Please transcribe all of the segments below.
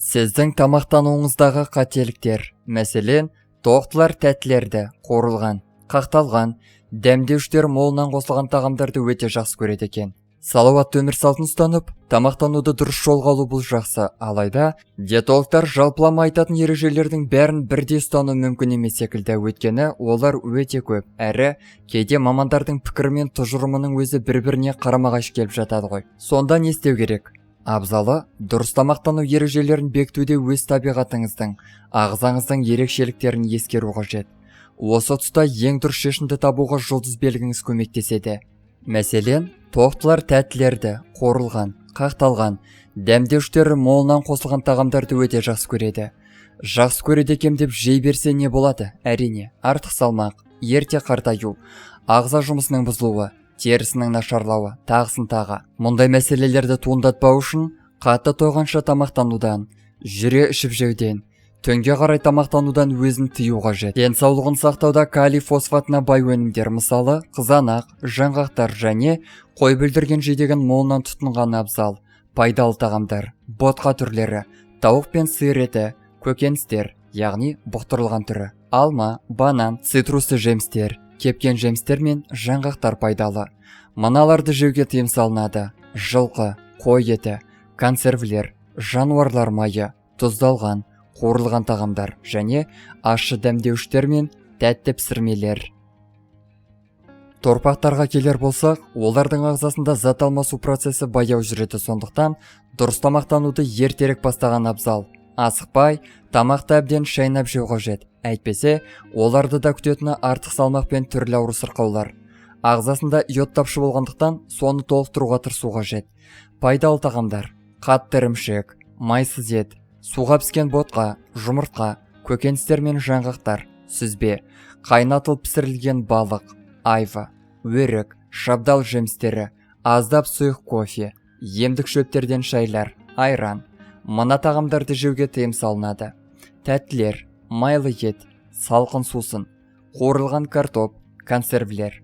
Сіздің тамақтануыңыздағы қателіктер, мәселен, тоқтылар тәттілерді, қуырылған, қақталған, дәмдеуіштер молынан қосылған тағамдарды өте жақсы көреді екен. Салауатты өмір салтын ұстанып, тамақтануды дұрыс жолға алу бұл жақсы, алайда диетологтар жалпылама айтатын ережелердің бәрін бірдей ұстану мүмкін емес секілді, өйткені олар өте көп, әрі кейде мамандардың пікірі мен тұжырымының өзі бір-біріне қарама-қайшы келіп жатады ғой. Сонда не істеу керек? Абзалы, дұрыс тамақтану ережелерін бекітуде өз табиғатыңыздың, ағзаңыздың ерекшеліктерін ескеру қажет. Осы тұста ең дұрыс шешімді табуға жұлдыз белгіңіз көмектеседі. Мәселен, тоқтылар тәттілерді, қуырылған, қақталған, дәмдеуіштері молынан қосылған тағамдарды өте жақсы көреді. Жақсы көреді екем деп жей берсе не болады? Әрине, артық салмақ, ерте қартаю, ағза жұмысының бұзылуы, терісінің нашарлауы, тағысын тағы. Мұндай мәселелерді туындатпау үшін қатты тойғанша тамақтанудан, жүре ішіп жеуден, түнге қарай тамақтанудан өзін тыю қажет. Денсаулығын сақтауда калий фосфатына бай өнімдер, мысалы қызанақ, жаңғақтар және қой бүлдірген жидегін молынан тұтынған абзал. Пайдалы тағамдар, ботқа түрлері, тауық пен сиыр еті, көкөністер, яғни бұқтырылған түрі, алма, банан, цитрусты жемістер, кепкен жемістер мен жаңғақтар пайдалы. Мыналарды жеуге тыйым салынады: жылқы, қой еті, консервілер, жануарлар майы, тұздалған, қуырылған тағамдар және ащы дәмдеуіштер мен тәтті пісірмелер. Торпақтарға келер болсақ, олардың ағзасында зат алмасу процесі баяу жүреді, сондықтан дұрыс тамақтануды ертерек бастаған абзал. Асықпай, тамақты әбден шайнап жеу қажет. Әйтпесе, оларды да күтетіні артық салмақ пен түрлі ауру сырқаулар. Ағзасында йод тапшы болғандықтан, соны толықтыруға тырысу қажет. Пайдалы тағамдар: қатты ірімшік, майсыз ет, суға піскен ботқа, жұмыртқа, көкөністер мен жаңғақтар, сүзбе, қайнатылып пісірілген балық, айва, өрік, шабдал жемістері, аздап сұйық кофе, емдік шөптерден шайлар, айран. Мына тағамдарды жеуге тыйым салынады: тәттілер, майлы ет, салқын сусын, қуырылған картоп, консервілер.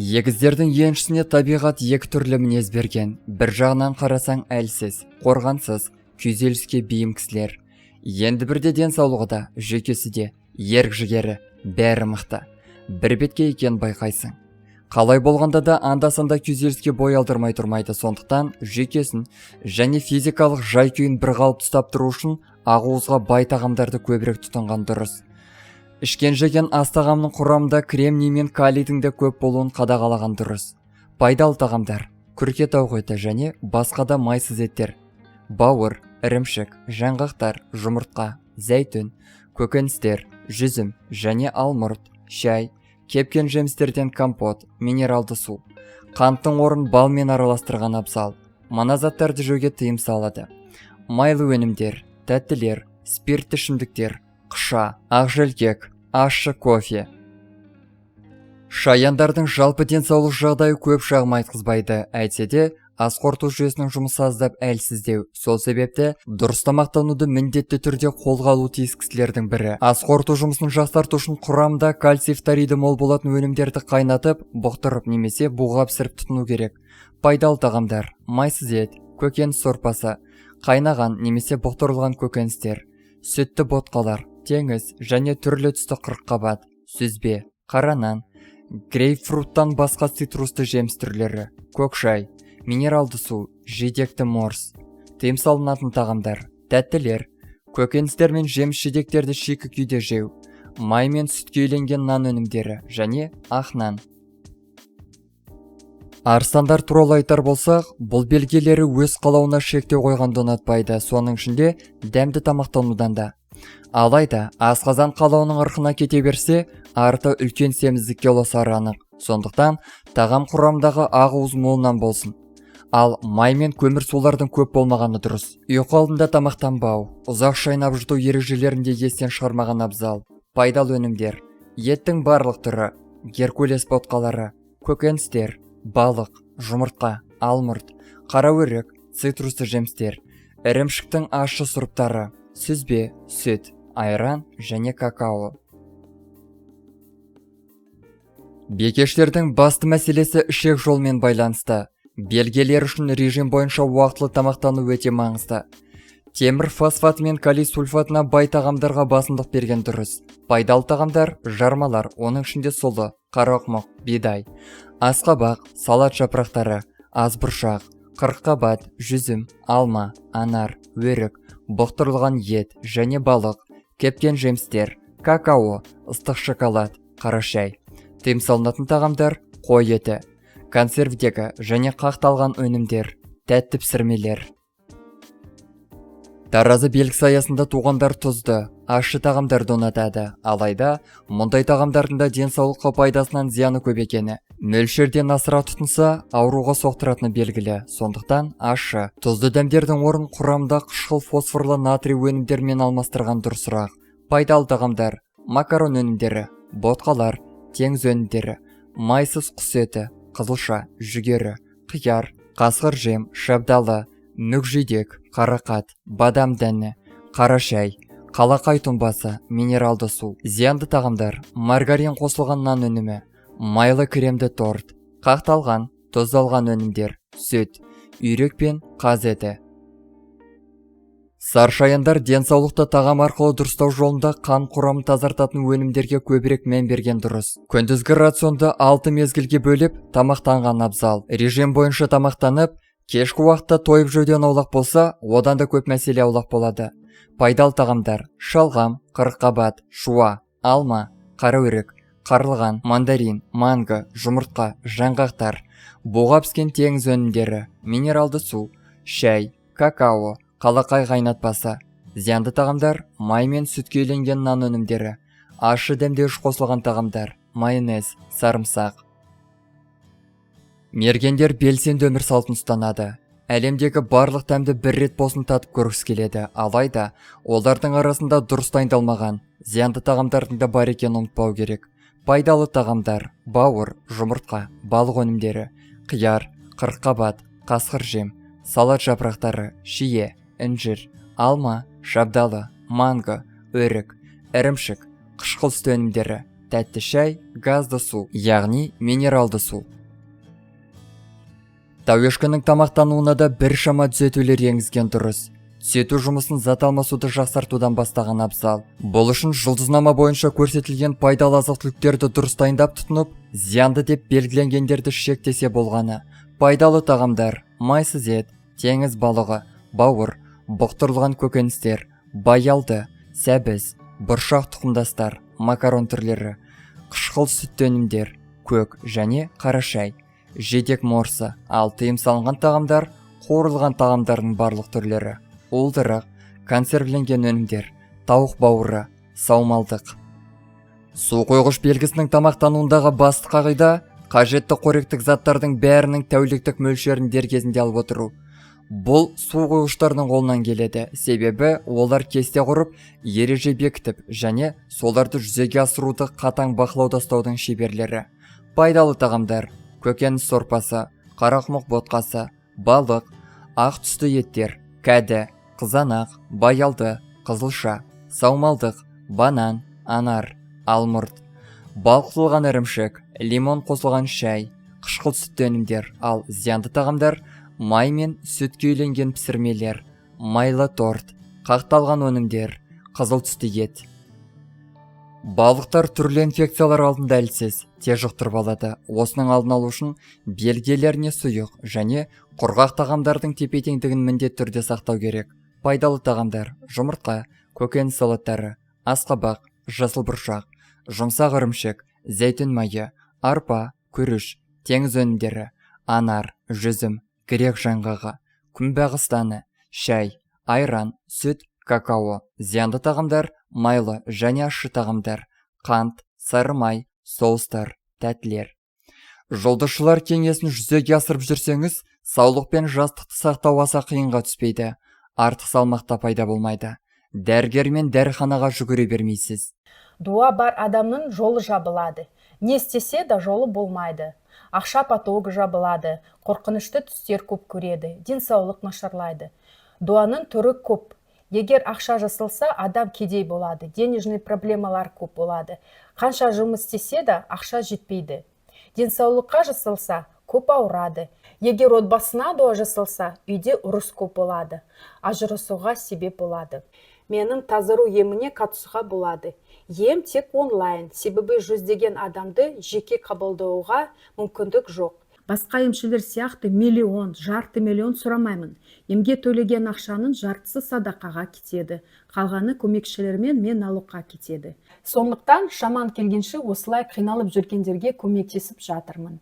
Егіздердің еншісіне табиғат екі түрлі мінез берген. Бір жағынан қарасаң әлсіз, қорғансыз, күйзеліске бейім кісілер. Енді бірде денсаулығы да, жүйкесі де, ерік жігері, бәрі мықты. Бір бетке екен байқайсың. Қалай болғанда да анда-санда күйзеліске бой алдырмай тұрмайды, сондықтан жүйкесін және физикалық жай-күйін бір қалып ұстап тұру үшін ақуызға бай тағамдарды көбірек тұтынған дұрыс. Ішкен жеген ас тағамның құрамында кремний мен калийдің де көп болуын қадағалаған дұрыс. Пайдалы тағамдар: күрке тауық еті және басқа да майсыз еттер, бауыр, ірімшік, жаңғақтар, жұмыртқа, зәйтүн, көкөністер, жүзім және алмұрт, шай, кепкен жемістерден компот, минералды су. Қанттың орын балмен араластырған абзал. Мына заттарды жеуге тыйым салады: майлы өнімдер, тәттілер, спиртті ішімдіктер, қыша, ақжелкек, ащы кофе. Шаяндардың жалпы денсаулық жағдайы көп шағым айтқызбайды, әйтсе де ас қорыту жүйесінің жұмысы аздап әлсіздеу. Сол себепті дұрыс тамақтануды міндетті түрде қолға алу тиіс кісілердің бірі. Ас қорыту жұмысын жақсарту үшін құрамында кальций фториді мол болатын өнімдерді қайнатып, бұқтырып немесе буға пісіріп тұтыну керек. Пайдалы тағамдар: майсыз ет, көкөніс сорпасы, қайнаған немесе бұқтырылған көкөністер, сүтті ботқалар, теңіз және түрлі түсті қырыққабат, сүзбе, қара нан, грейпфруттан басқа цитрусты жеміс түрлері, көк шай, минералды су, жидекті морс. Тыйым салынатын тағамдар: тәттілер, көкөністер мен жеміс жидектерді шикі күйде жеу, май мен сүтке үйленген нан өнімдері және ақ нан. Арыстандар туралы айтар болсақ, бұл белгілері өз қалауына шектеу қойғанды ұнатпайды, соның ішінде дәмді тамақтанудан да. Алайда асқазан қалауының ырқына кете берсе, арты үлкен семіздікке ұласары анық. Сондықтан тағам құрамындағы ақуыз молынан болсын. Ал май мен көмір сулардың көп болмағаны дұрыс. Ұйқы алдында тамақтанбау, ұзақ шайнап жұту ережелерінде естен шығармаған абзал. Пайдалы өнімдер: еттің барлық түрі, геркулес ботқалары, көкөністер, балық, жұмыртқа, алмұрт, қара өрік, цитрусты жемістер, ірімшіктің ащы сұрыптары, сүзбе, сүт, айран және какао. Бекештердің басты мәселесі ішек жолмен байланысты. Белгілер үшін режим бойынша уақытлы тамақтану өте маңызды. Темір фосфаты мен калий сульфатына бай тағамдарға басымдық берген дұрыс. Пайдалы тағамдар жармалар, оның ішінде сұлы, қарақұмық, бидай, асқабақ, салат жапырақтары, азбұршақ, қырыққабат, жүзім, алма, анар, өрік, бұқтырылған ет және балық, кепкен жемістер, какао, ыстық шоколад, қара шай. Тыйым салынатын тағамдар қой еті, консервдегі және қақталған өнімдер, тәтті пісірмелер. Таразы белгісі аясында туғандар тұзды, ащы тағамдарды ұнатады, алайда мұндай тағамдардың денсаулыққа пайдасынан зияны көп екені. Мөлшерден асыра тұтынса, ауруға соқтыратыны белгілі. Сондықтан ащы, тұзды дәмдердің орнын құрамында қышқыл фосфорлы натрий өнімдермен алмастырған дұрысырақ. Пайдалы тағамдар: макарон өнімдері, ботқалар, теңіз өнімдері, майсыз құс еті, қызылша, жүгері, қияр, қасқыр жем, шабдалы, мүкжидек, қарақат, бадам дәні, қара шай, қалақай тұнбасы, минералды су. Зиянды тағамдар: маргарин қосылған нан өнімі, майлы кремді торт, қақталған, тұздалған өнімдер, сүт, үйрек пен қаз еті. Саршаяндар денсаулықты тағам арқылы дұрыстау жолында қан құрамын тазартатын өнімдерге көбірек мән берген дұрыс. Күндізгі рационды 6 мезгілге бөліп, тамақтанған абзал. Режим бойынша тамақтанып, кешкі уақытта тойып жеуден аулақ болса, одан да көп мәселе аулақ болады. Пайдалы тағамдар: шалғам, қырыққабат, шуа, алма, қараөрік, қарлыған, мандарин, манго, жұмыртқа, жаңғақтар, буға піскен теңіз өнімдері, минералды су, шай, какао, қалақай қайнатпасы. Зиянды тағамдар: май мен сүтке үйленген нан өнімдері, ащы дәмдеуіш қосылған тағамдар, майонез, сарымсақ. Мергендер белсенді өмір салтын ұстанады. Әлемдегі барлық тәмді бір рет болсын татып көргісі келеді, алайда олардың арасында дұрыс дайындалмаған зиянды тағамдардың да бар екенін ұмытпау керек. Пайдалы тағамдар: бауыр, жұмыртқа, балық өнімдері, қияр, қырыққабат, қасқыр жем, салат жапырақтары, шие, інжір, алма, шабдалы, манго, өрік, ірімшік, қышқыл сүт өнімдері, тәтті шай, газды су, яғни минералды су. Тауешкінің тамақтануына да біршама түзетулер енгізген дұрыс. Түзету жұмысын зат алмасуды жақсартудан бастаған абзал. Бұл үшін жұлдызнама бойынша көрсетілген пайдалы азық-түліктерді дұрыс дайындап тұтынып, зиянды деп белгіленгендерді шектесе болғаны. Пайдалы тағамдар: майсыз ет, теңіз балығы, бауыр, бұқтырылған көкөністер, баялды, сәбіз, бұршақ тұқымдастар, макарон түрлері, қышқыл сүт өнімдер, көк және қара шай, жидек морсы. Ал тыйым салынған тағамдар: қуырылған тағамдардың барлық түрлері, уылдырық, консервленген өнімдер, тауық бауыры, саумалдық. Су қойғыш белгісінің тамақтануындағы басты қағида: қажетті қоректік заттардың бәрінің тәуліктік мөлшерін дер кезінде алып отыру. Бұл су қойғыштардың қолынан келеді, себебі олар кесте құрып, ереже бекітіп және соларды жүзеге асыруды қатаң бақылауда ұстаудың шеберлері. Пайдалы тағамдар: көкөніс сорпасы, қарақұмық ботқасы, балық, ақ түсті еттер, кәді, қызанақ, баялды, қызылша, саумалдық, банан, анар, алмұрт, балқытылған ірімшік, лимон қосылған шай, қышқыл сүт өнімдер. Ал зиянды тағамдар: май мен сүтке үйленген пісірмелер, майлы торт, қақталған өнімдер, қызыл түсті ет. Балықтар түрлі инфекциялар алдында әлсіз, тез жұқтырып алады. Осының алдын алу үшін белгілеріне сұйық және құрғақ тағамдардың тепе-теңдігін міндетті түрде сақтау керек. Пайдалы тағамдар: жұмыртқа, көкөніс салаттары, асқабақ, жасыл бұршақ, жұмсақ ірімшік, зәйтүн майы, арпа, күріш, теңіз өнімдері, анар, жүзім, грек жаңғағы, күнбағыс таны, шай, айран, сүт, какао. Зиянды тағамдар: майлы және ащы тағамдар, қант, сары май, соустар, тәттілер. Жолдасшылар кеңесін жүзеге асырып жүрсеңіз, саулық пен жастықты сақтау аса қиынға түспейді. Артық салмақта пайда болмайды. Дәрігер мен дәріханаға жүгіре бермейсіз. Дуа бар адамның жолы жабылады. Не істесе де жолы болмайды. Ақша потогы жабылады, қорқынышты түстер көп көреді, денсаулық нашарлайды. Дуаның түрі көп. Егер ақша жасалса, адам кедей болады, денежный проблемалар көп болады. Қанша жұмыс істесе де ақша жетпейді. Денсаулыққа жасалса, көп ауырады. Егер отбасына дуа жасалса, үйде ұрыс көп болады, ажырасуға себеп болады. Менің тазару еміне қатысуға болады. Ем тек онлайн, себебі жүздеген адамды жеке қабылдауға мүмкіндік жоқ. Басқа емшілер сияқты миллион, жарты миллион сұрамаймын. Емге төлеген ақшаның жартысы садақаға кетеді. Қалғаны көмекшілермен мен налогқа кетеді. Сондықтан шаман келгенше осылай қиналып жүргендерге көмектесіп жатырмын.